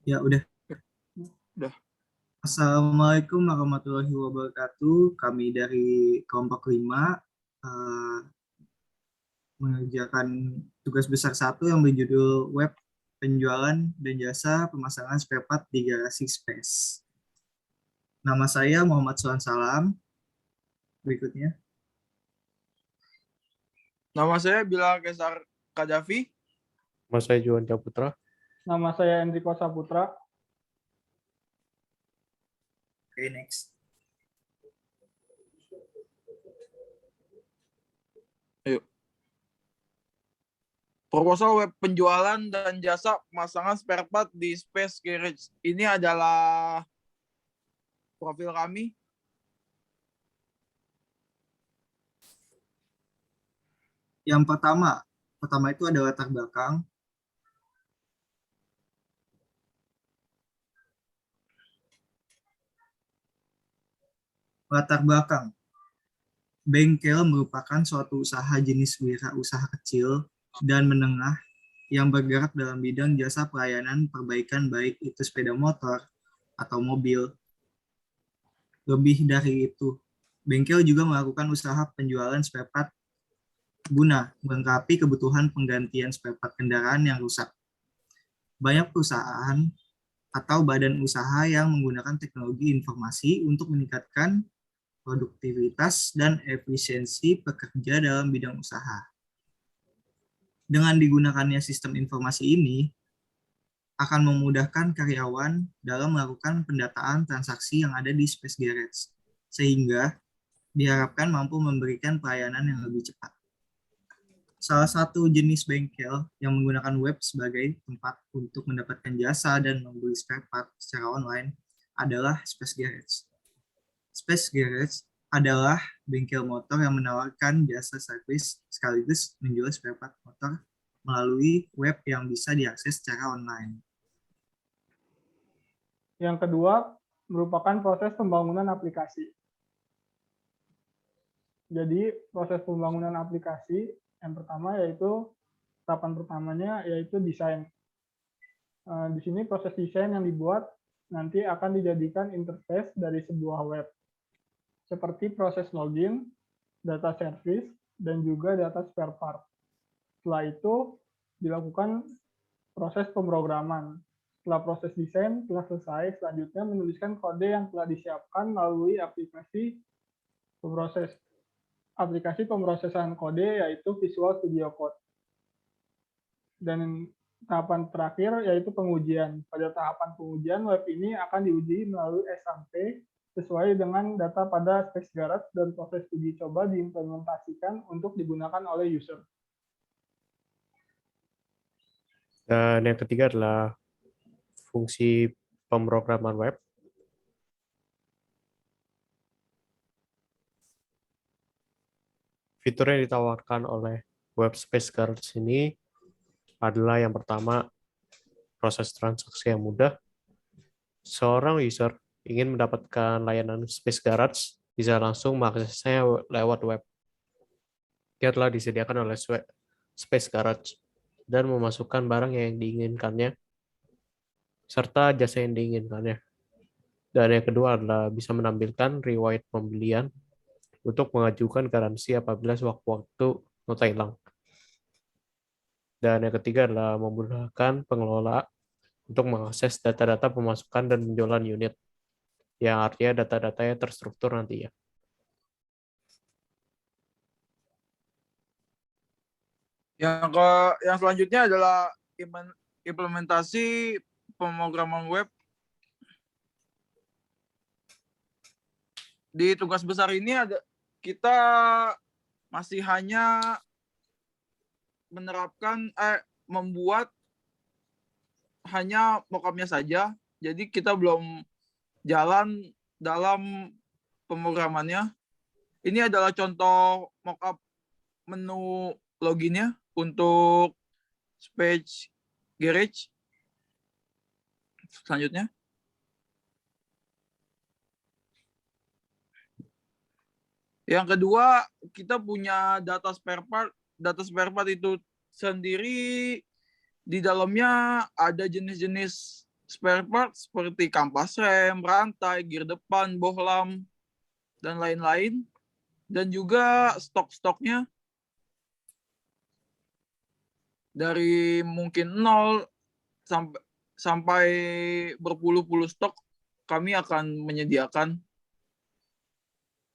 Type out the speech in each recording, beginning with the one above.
Ya udah. Udah. Assalamualaikum warahmatullahi wabarakatuh. Kami dari kelompok 5 eh, mengerjakan tugas besar satu yang berjudul Web Penjualan dan Jasa Pemasangan Spare Part di Garasi Space. Nama saya Muhammad Suhan Salam. Berikutnya. Nama saya Bilal Kesar Kadafi. Mas saya Juan Caputra. Nama saya Enrico Saputra. Oke, next. Ayo. Proposal web penjualan dan jasa pemasangan spare part di Space Garage. Ini adalah profil kami. Yang pertama itu ada latar belakang. Latar belakang. Bengkel merupakan suatu usaha jenis wirausaha kecil dan menengah yang bergerak dalam bidang jasa pelayanan perbaikan baik itu sepeda motor atau mobil. Lebih dari itu, bengkel juga melakukan usaha penjualan spare part guna melengkapi kebutuhan penggantian spare part kendaraan yang rusak. Banyak perusahaan atau badan usaha yang menggunakan teknologi informasi untuk meningkatkan produktivitas dan efisiensi pekerja dalam bidang usaha. Dengan digunakannya sistem informasi ini, akan memudahkan karyawan dalam melakukan pendataan transaksi yang ada di Space Garage, sehingga diharapkan mampu memberikan pelayanan yang lebih cepat. Salah satu jenis bengkel yang menggunakan web sebagai tempat untuk mendapatkan jasa dan membeli spare part secara online adalah Space Garage. Space Garage adalah bengkel motor yang menawarkan jasa servis sekaligus menjual spare part motor melalui web yang bisa diakses secara online. Yang kedua merupakan proses pembangunan aplikasi. Jadi proses pembangunan aplikasi yang pertama yaitu tahapan pertamanya yaitu desain. Di sini proses desain yang dibuat nanti akan dijadikan interface dari sebuah web. Seperti proses login, data service, dan juga data spare part. Setelah itu dilakukan proses pemrograman. Setelah proses desain telah selesai, selanjutnya menuliskan kode yang telah disiapkan melalui aplikasi pemrosesan kode yaitu Visual Studio Code. Dan tahapan terakhir yaitu pengujian. Pada tahapan pengujian, web ini akan diuji melalui SMP sesuai dengan data pada Space Garage dan proses uji coba diimplementasikan untuk digunakan oleh user. Dan yang ketiga adalah fungsi pemrograman web. Fitur yang ditawarkan oleh web Space Garage ini adalah yang pertama, proses transaksi yang mudah. Seorang user ingin mendapatkan layanan Space Garage, bisa langsung mengaksesnya lewat web. Dia telah disediakan oleh Space Garage dan memasukkan barang yang diinginkannya, serta jasa yang diinginkannya. Dan yang kedua adalah bisa menampilkan riwayat pembelian untuk mengajukan garansi apabila sewaktu-waktu nota hilang. Dan yang ketiga adalah memudahkan pengelola untuk mengakses data-data pemasukan dan penjualan unit, yang artinya data-datanya terstruktur nantinya. Yang selanjutnya adalah implementasi pemrograman web. Di tugas besar ini kita masih hanya membuat hanya mockupnya saja. Jadi kita belum jalan dalam pemrogramannya. Ini adalah contoh mockup menu loginnya untuk Space Garage. Selanjutnya. Yang kedua, kita punya data spare part. Data spare part itu sendiri di dalamnya ada jenis-jenis spare part seperti kampas rem, rantai, gear depan, bohlam, dan lain-lain. Dan juga stok-stoknya dari mungkin 0 sampai berpuluh-puluh stok kami akan menyediakan.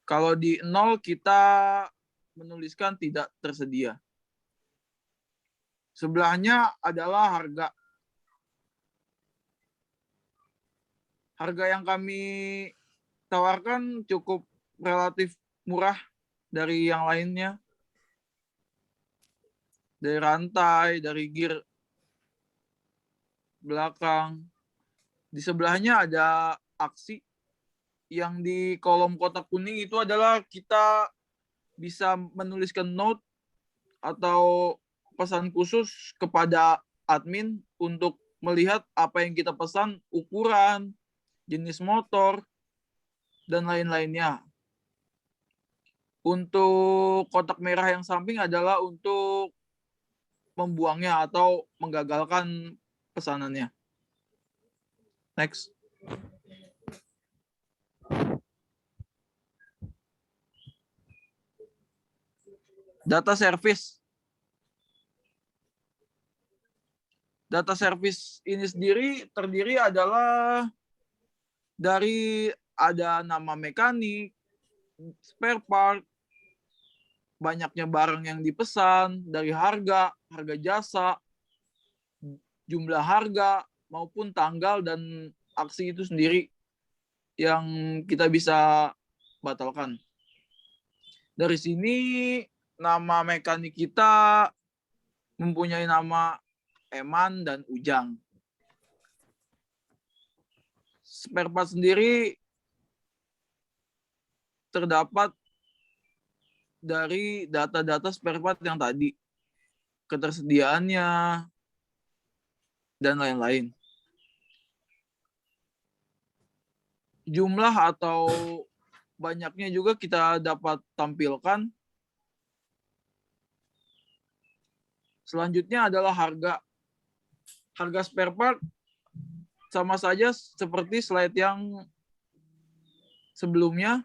Kalau di 0 kita menuliskan tidak tersedia. Sebelahnya adalah harga. Harga yang kami tawarkan cukup relatif murah dari yang lainnya. Dari rantai, dari gear belakang. Di sebelahnya ada aksi. Yang di kolom kotak kuning itu adalah kita bisa menuliskan note atau pesan khusus kepada admin untuk melihat apa yang kita pesan, ukuran, jenis motor, dan lain-lainnya. Untuk kotak merah yang samping adalah untuk membuangnya atau menggagalkan pesanannya. Next. Data service. Data service ini sendiri terdiri adalah dari ada nama mekanik, spare part, banyaknya barang yang dipesan, dari harga jasa, jumlah harga, maupun tanggal dan aksi itu sendiri yang kita bisa batalkan. Dari sini nama mekanik kita mempunyai nama Eman dan Ujang. Spare part sendiri terdapat dari data-data spare part yang tadi, ketersediaannya, dan lain-lain. Jumlah atau banyaknya juga kita dapat tampilkan. Selanjutnya adalah harga. Harga spare part sama saja seperti slide yang sebelumnya.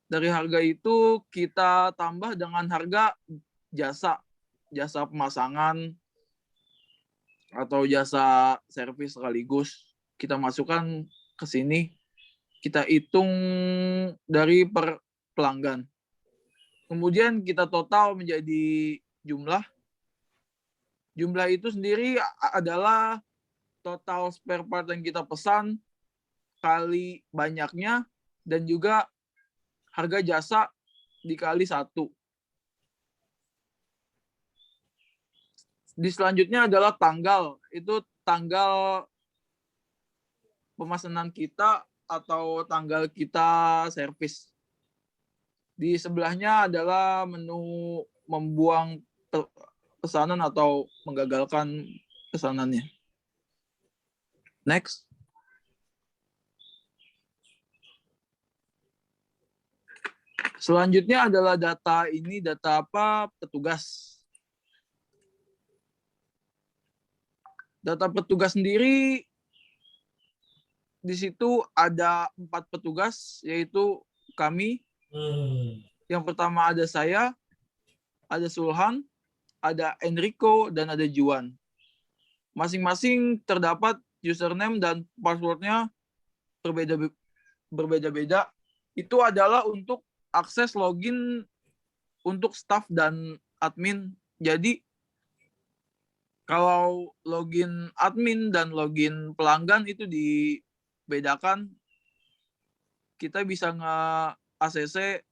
Dari harga itu kita tambah dengan harga jasa pemasangan atau jasa servis sekaligus. Kita masukkan ke sini, kita hitung dari per pelanggan. Kemudian kita total menjadi jumlah. Jumlah itu sendiri adalah total spare part yang kita pesan kali banyaknya dan juga harga jasa dikali 1. Di selanjutnya adalah tanggal. Itu tanggal pemesanan kita atau tanggal kita servis. Di sebelahnya adalah menu membuang pesanan atau menggagalkan pesanannya. Next. Selanjutnya adalah data ini, data apa? Petugas. Data petugas sendiri, di situ ada 4 petugas, yaitu kami. Yang pertama ada saya, ada Sulhan, ada Enrico, dan ada Juan. Masing-masing terdapat username dan passwordnya berbeda-beda. Itu adalah untuk akses login untuk staff dan admin. Jadi kalau login admin dan login pelanggan itu dibedakan. Kita bisa nge-ACC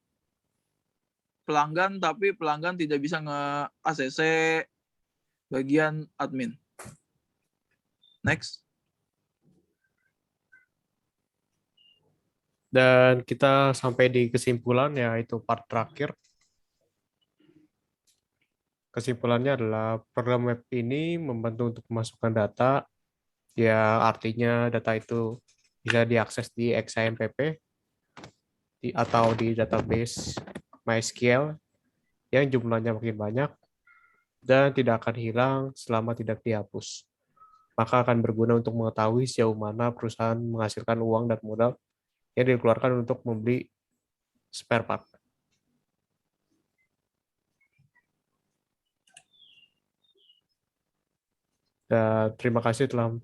pelanggan, tapi pelanggan tidak bisa nge-ACC bagian admin. Next. Dan kita sampai di kesimpulan, yaitu part terakhir. Kesimpulannya adalah program web ini membantu untuk memasukkan data, ya artinya data itu bisa diakses di XAMPP atau di database MySQL yang jumlahnya makin banyak dan tidak akan hilang selama tidak dihapus. maka akan berguna untuk mengetahui sejauh mana perusahaan menghasilkan uang dan modal yang dikeluarkan untuk membeli spare part. Dan terima kasih telah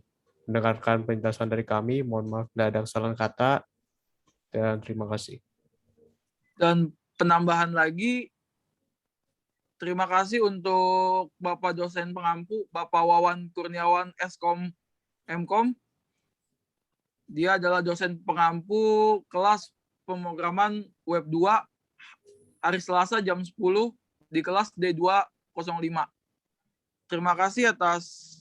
mendengarkan penjelasan dari kami. Mohon maaf bila ada kesalahan kata, dan terima kasih. Dan penambahan lagi, terima kasih untuk Bapak dosen pengampu, Bapak Wawan Kurniawan, Eskom Mkom. Dia adalah dosen pengampu kelas pemrograman Web 2 hari Selasa jam 10 di kelas D205. Terima kasih atas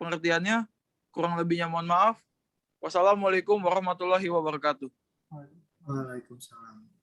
pengertiannya. Kurang lebihnya mohon maaf. Wassalamualaikum warahmatullahi wabarakatuh. Waalaikumsalam.